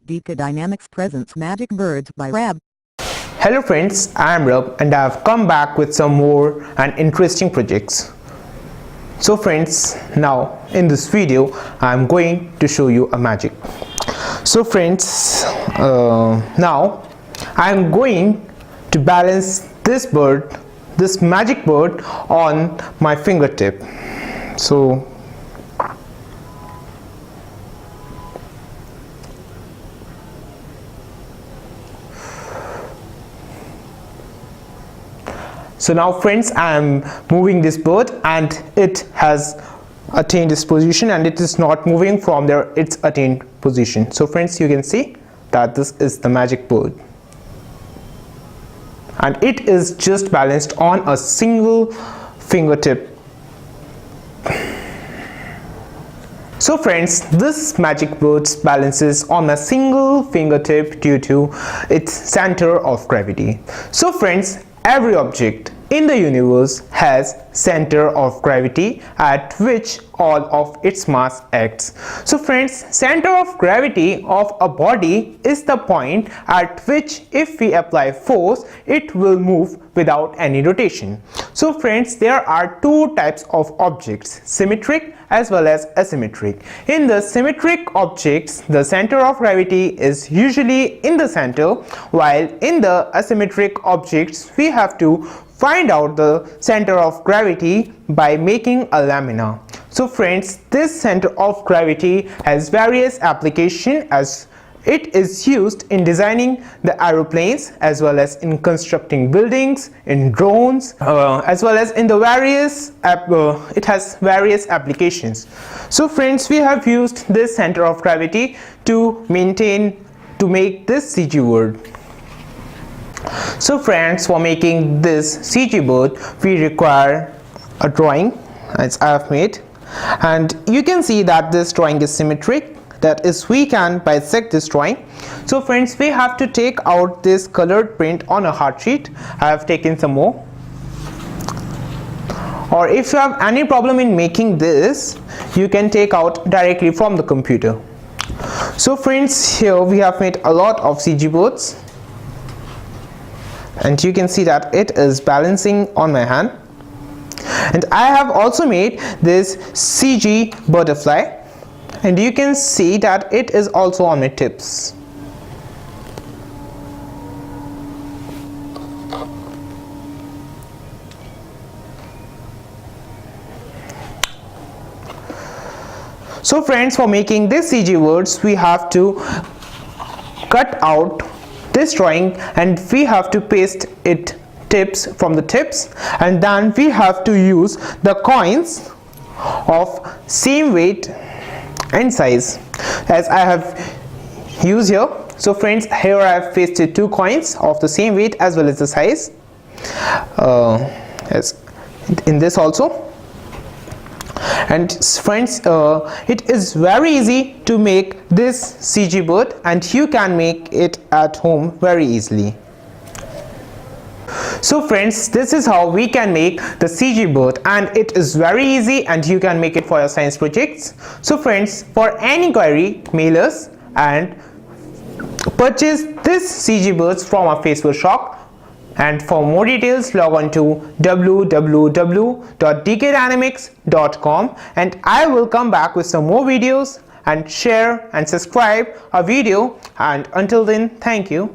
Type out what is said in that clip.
dkdynamics presents Magic Birds by Rab. Hello friends, I am Rab and I have come back with some more and interesting projects. So friends, now in this video I am going to show you a magic. So friends, now I am going to balance this bird, this magic bird, on my fingertip. So now friends, I am moving this bird and it has attained this position and it is not moving from its attained position. So friends, you can see that this is the magic bird and it is just balanced on a single fingertip. So friends, this magic bird balances on a single fingertip due to its center of gravity. So friends, every object in the universe has center of gravity at which all of its mass acts. So friends, center of gravity of a body is the point at which if we apply force, it will move without any rotation. So friends, there are two types of objects, symmetric as well as asymmetric. In the symmetric objects, the center of gravity is usually in the center, while in the asymmetric objects, we have to find out the center of gravity by making a lamina. So friends, this center of gravity has various applications as it is used in designing the aeroplanes as well as in constructing buildings, in drones, as well as in the various it has various applications. So friends, we have used this center of gravity to make this CG bird. So friends, for making this CG bird, we require a drawing as I have made, and you can see that this drawing is symmetric. That is, we can bisect this drawing. So friends, we have to take out this colored print on a hard sheet. I have taken some more. Or if you have any problem in making this, you can take out directly from the computer. So friends, here we have made a lot of CG birds. And you can see that it is balancing on my hand. And I have also made this CG butterfly. And you can see that it is also on my tips. So friends, for making this CG birds, we have to cut out this drawing and we have to paste it tips from the tips, and then we have to use the coins of same weight and size as I have used here. So friends, here I have pasted two coins of the same weight as well as the size, as in this also. And friends, it is very easy to make this CG bird and you can make it at home very easily. So friends, this is how we can make the CG bird, and it is very easy and you can make it for your science projects. So friends, for any query, mail us and purchase this CG birds from our Facebook shop. And for more details, log on to www.dkdynamics.com and I will come back with some more videos, and share and subscribe our video, and until then, thank you.